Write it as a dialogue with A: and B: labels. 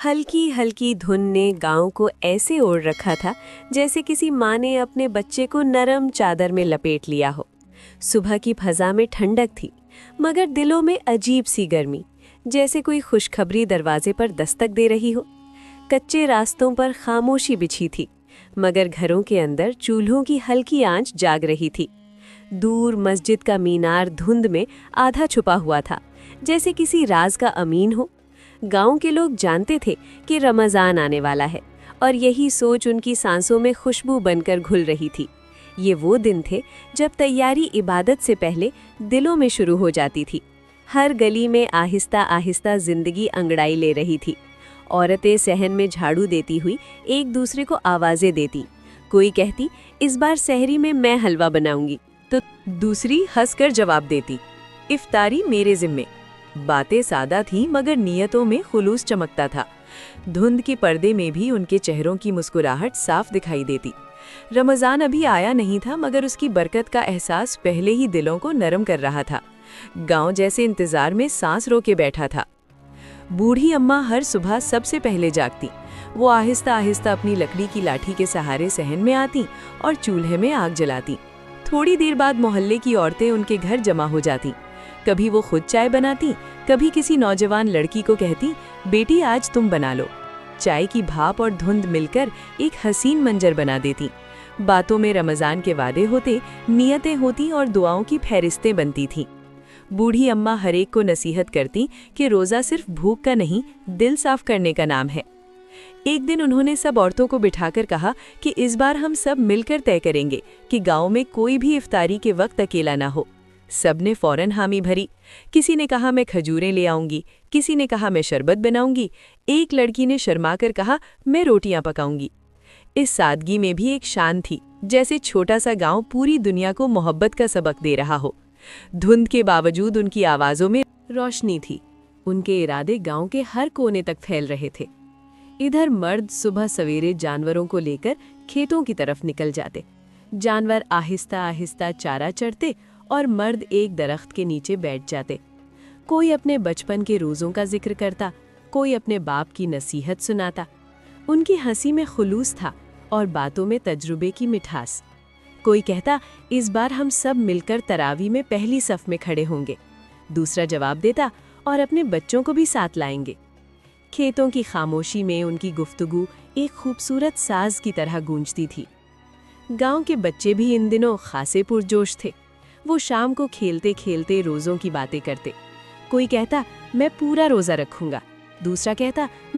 A: हल्की हल्की धुन ने गांव को ऐसे ओढ़ रखा था जैसे किसी माँ ने अपने बच्चे को नरम चादर में लपेट लिया हो। सुबह की फजा में ठंडक थी, मगर दिलों में अजीब सी गर्मी, जैसे कोई खुशखबरी दरवाजे पर दस्तक दे रही हो। कच्चे रास्तों पर खामोशी बिछी थी, मगर घरों के अंदर चूल्हों की हल्की आंच जाग रही थी। दूर मस्जिद का मीनार धुंध में आधा छुपा हुआ था, जैसे किसी राज का अमीन हो। गांव के लोग जानते थे कि रमज़ान आने वाला है, और यही सोच उनकी सांसों में खुशबू बनकर घुल रही थी। ये वो दिन थे जब तैयारी इबादत से पहले दिलों में शुरू हो जाती थी। हर गली में आहिस्ता आहिस्ता जिंदगी अंगड़ाई ले रही थी। औरतें सहन में झाड़ू देती हुई एक दूसरे को आवाज़ें देती। कोई कहती, इस बार सहरी में मैं हलवा बनाऊंगी, तो दूसरी हंसकर जवाब देती, इफ्तारी मेरे जिम्मे। बातें सादा थीं, मगर नियतों में खुलूस चमकता था। धुंध के पर्दे में भी उनके चेहरों की मुस्कुराहट साफ दिखाई देती। रमज़ान अभी आया नहीं था, मगर उसकी बरकत का एहसास पहले ही दिलों को नरम कर रहा था। गांव जैसे इंतजार में सांस रोके बैठा था। बूढ़ी अम्मा हर सुबह सबसे पहले जागती। वो आहिस्ता आहिस्ता अपनी लकड़ी की लाठी के सहारे सहन में आती और चूल्हे में आग जलाती। थोड़ी देर बाद मोहल्ले की औरतें उनके घर जमा हो जाती। कभी वो खुद चाय बनाती, कभी किसी नौजवान लड़की को कहती, बेटी आज तुम बना लो। चाय की भाप और धुंध मिलकर एक हसीन मंजर बना देती। बातों में रमज़ान के वादे होते, नियतें होती और दुआओं की फहरिस्तें बनती थीं। बूढ़ी अम्मा हर एक को नसीहत करती कि रोज़ा सिर्फ भूख का नहीं, दिल साफ करने का नाम है। एक दिन उन्होंने सब औरतों को बिठाकर कहा कि इस बार हम सब मिलकर तय करेंगे कि गांव में कोई भी इफ्तारी के वक्त अकेला ना हो। सबने फौरन हामी भरी। किसी ने कहा मैं खजूरें ले आऊंगी, किसी ने कहा मैं शरबत बनाऊंगी, एक लड़की ने शर्माकर कहा मैं रोटियां पकाऊंगी। इस सादगी में भी एक शान थी, जैसे छोटा सा गांव पूरी दुनिया को मोहब्बत का सबक दे रहा हो। धुंध के बावजूद उनकी आवाज़ों में रोशनी थी। उनके इरादे गांव के हर कोने तक फैल रहे थे। इधर मर्द सुबह सवेरे जानवरों को लेकर खेतों की तरफ निकल जाते। जानवर आहिस्ता आहिस्ता चारा चरते और मर्द एक दरख्त के नीचे बैठ जाते। कोई अपने बचपन के रोज़ों का जिक्र करता, कोई अपने बाप की नसीहत सुनाता। उनकी हंसी में खुलूस था और बातों में तजुर्बे की मिठास। कोई कहता, इस बार हम सब मिलकर तरावी में पहली सफ में खड़े होंगे। दूसरा जवाब देता, और अपने बच्चों को भी साथ लाएंगे। खेतों की खामोशी में उनकी गुफ्तगू एक खूबसूरत साज की तरह गूंजती थी। गांव के बच्चे भी इन दिनों खासे पुरजोश थे। वो शाम को खेलते खेलते रोज़ों की बातें करते। कोई कहता, मैं पूरा रोज़ा रखूंगा। दूसरा कहता,